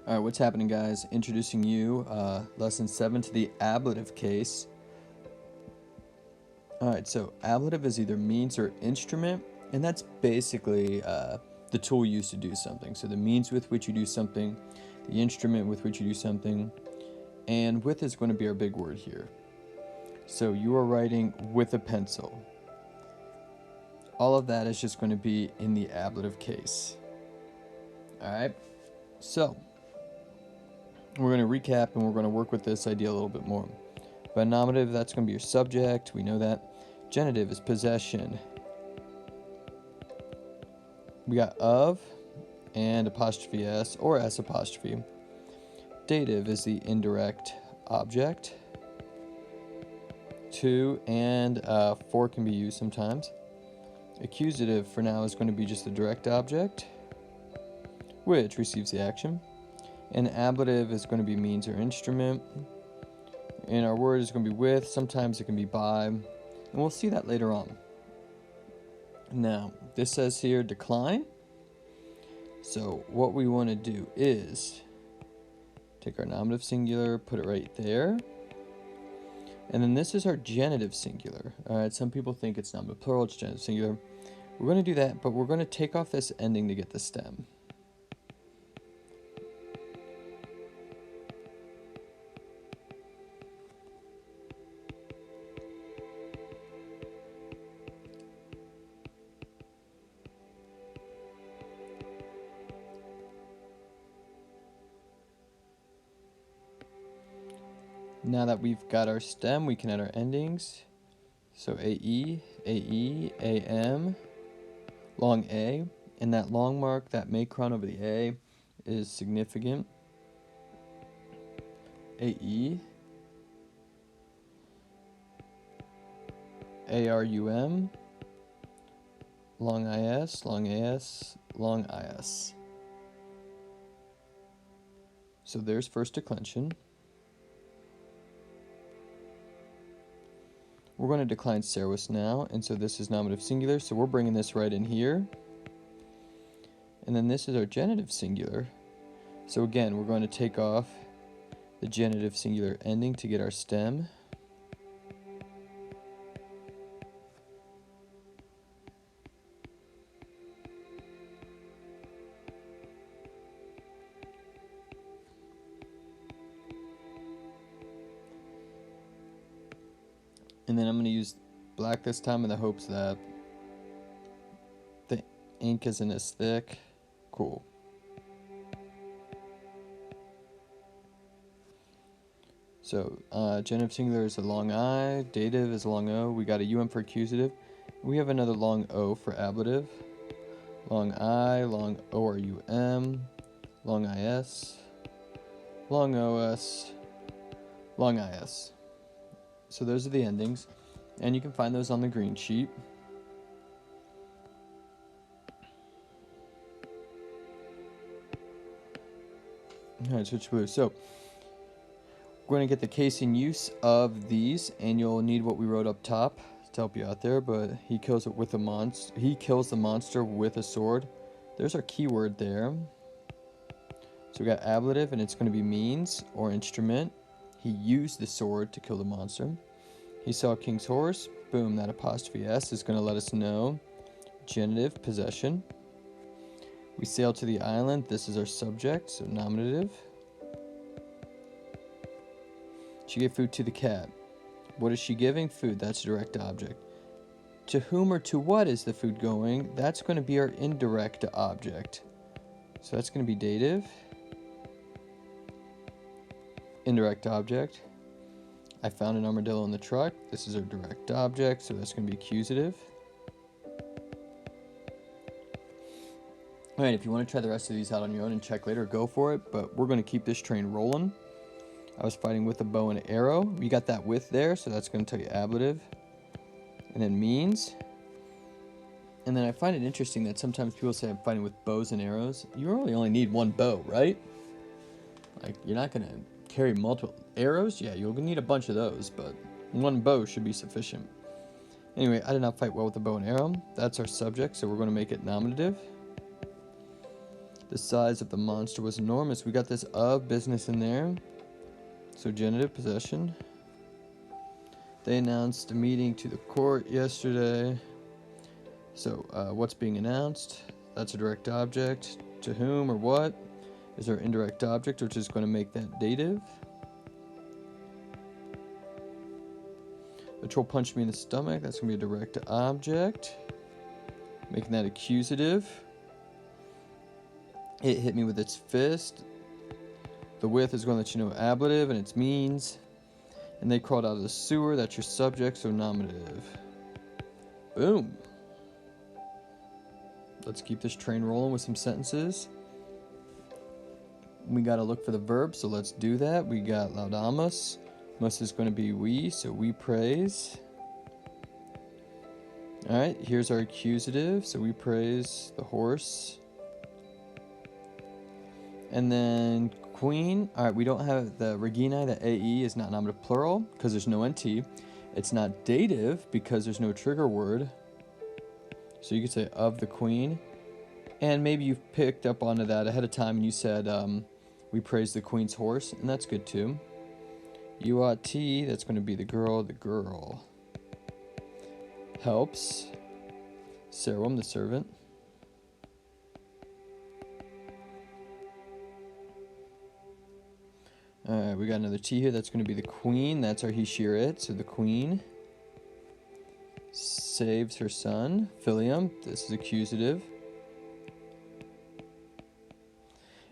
Alright, what's happening, guys? Introducing you, lesson 7 to the ablative case. Alright, so ablative is either means or instrument, and that's basically the tool used to do something. So the means with which you do something, the instrument with which you do something, and with is going to be our big word here. So you are writing with a pencil. All of that is just going to be in the ablative case. Alright, so we're going to recap and we're going to work with this idea a little bit more. By nominative, that's going to be your subject. We know that. Genitive is possession. We got of and apostrophe s or s apostrophe. Dative is the indirect object. To and for can be used sometimes. Accusative for now is going to be just the direct object, which receives the action. And ablative is going to be means or instrument. And our word is going to be with. Sometimes it can be by. And we'll see that later on. Now, this says here decline. So what we want to do is take our nominative singular, put it right there. And then this is our genitive singular. Alright, some people think it's nominative plural, it's genitive singular. We're going to do that, but we're going to take off this ending to get the stem. Now that we've got our stem, we can add our endings. So AE, AE, AM, long A, and that long mark, that macron over the A, is significant. AE, ARUM, long IS, long AS, long IS. So there's first declension. We're going to decline serous now, and so this is nominative singular, so we're bringing this right in here. And then this is our genitive singular. So again, we're going to take off the genitive singular ending to get our stem. And then I'm going to use black this time in the hopes that the ink isn't as thick. Cool. So genitive singular is a long I, dative is a long O. We got a UM for accusative. We have another long O for ablative. Long I, long ORUM, long IS, long OS, long IS. So those are the endings, and you can find those on the green sheet. Alright, switch blue. So we're going to get the case in use of these, and you'll need what we wrote up top to help you out there. But he kills it with a monster. He kills the monster with a sword. There's our keyword there. So we got ablative, and it's going to be means or instrument. He used the sword to kill the monster. He saw King's horse. Boom, that apostrophe S is going to let us know. Genitive, possession. We sail to the island. This is our subject, so nominative. She gave food to the cat. What is she giving? Food, that's direct object. To whom or to what is the food going? That's going to be our indirect object. So that's going to be dative. Indirect object. I found an armadillo in the truck. This is our direct object, so that's going to be accusative. Alright, if you want to try the rest of these out on your own and check later, go for it, but we're going to keep this train rolling. I was fighting with a bow and arrow. You got that with there, so that's going to tell you ablative. And then means. And then I find it interesting that sometimes people say I'm fighting with bows and arrows. You really only need one bow, right? Like, you're not going to carry multiple arrows. Yeah, you'll need a bunch of those, but one bow should be sufficient. Anyway, I did not fight well with the bow and arrow. That's our subject, so we're going to make it nominative. The size of the monster was enormous. We got this of business in there. So genitive possession. They announced a meeting to the court yesterday. So what's being announced? That's a direct object. To whom or what is our indirect object, which is going to make that dative. The troll punched me in the stomach. That's going to be a direct object, making that accusative. It hit me with its fist. The with is going to let you know ablative and its means. And they crawled out of the sewer. That's your subject, so nominative. Boom. Let's keep this train rolling with some sentences. We got to look for the verb, so let's do that. We got laudamus. Mus is going to be we, so we praise. All right, here's our accusative. So we praise the horse. And then queen. All right, we don't have the regina. The AE is not nominative plural because there's no NT. It's not dative because there's no trigger word. So you could say of the queen. And maybe you've picked up onto that ahead of time and you said we praise the queen's horse, and that's good too. UAT, that's going to be the girl. Helps. Serum, the servant. Alright, we got another T here. That's going to be the queen. That's our he, she, or it. So the queen saves her son. Filium, this is accusative.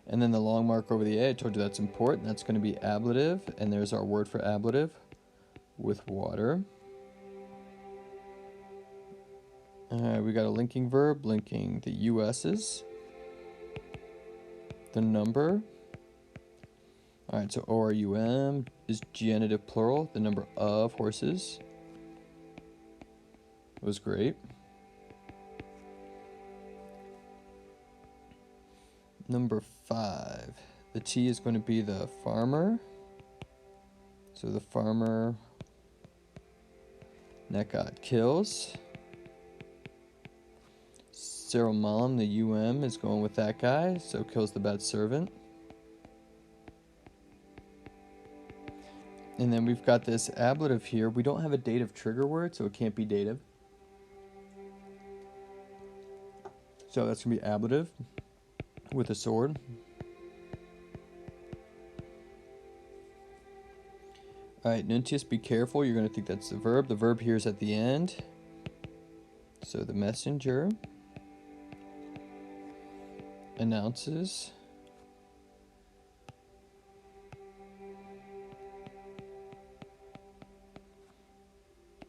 And then the long mark over the A, I told you that's important. That's going to be ablative. And there's our word for ablative, with water. Alright, we got a linking verb, linking the US's. The number. Alright, so ORUM is genitive plural. The number of horses was great. Number 5. The T is going to be the farmer. So the farmer Nekat kills. Ceremalum, the UM, is going with that guy. So kills the bad servant. And then we've got this ablative here. We don't have a dative trigger word, so it can't be dative. So that's going to be ablative with a sword. Alright, nuntius, be careful. You're going to think that's the verb. The verb here is at the end. So the messenger announces.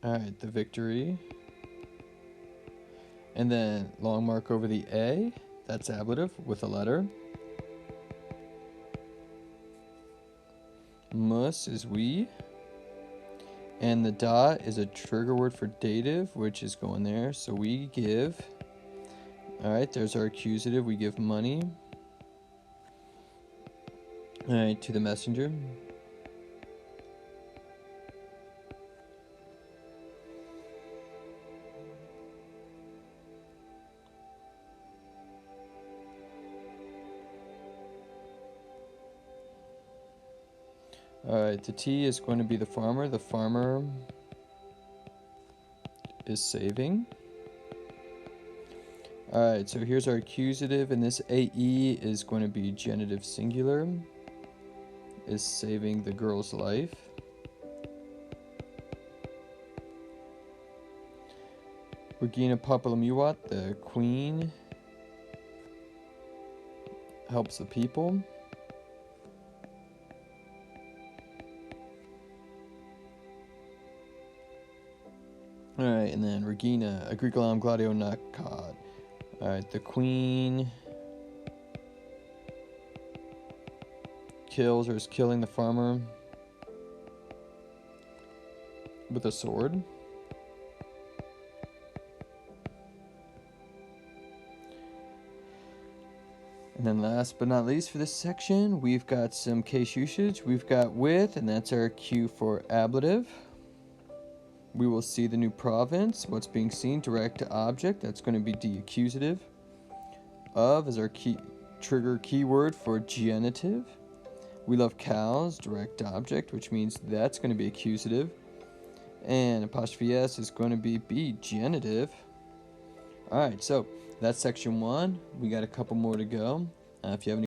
Alright, the victory. And then long mark over the A. That's ablative with a letter. Mus is we. And the dot is a trigger word for dative, which is going there. So we give. Alright, there's our accusative. We give money. Alright, to the messenger. Alright, the T is going to be the farmer. The farmer is saving. Alright, so here's our accusative, and this AE is going to be genitive singular. Is saving the girl's life. Regina Papalamuat, the queen, helps the people. Alright, and then Regina, Agricolam Gladio Nakat. Alright, the queen kills or is killing the farmer with a sword. And then last but not least for this section, we've got some case usage. We've got with, and that's our cue for ablative. We will see the new province. What's being seen, direct to object. That's going to be the accusative. Of is our key trigger keyword for genitive. We love cows, direct object, which means that's going to be accusative. And apostrophe S is going to be genitive. Alright, so that's section 1. We got a couple more to go. If you have any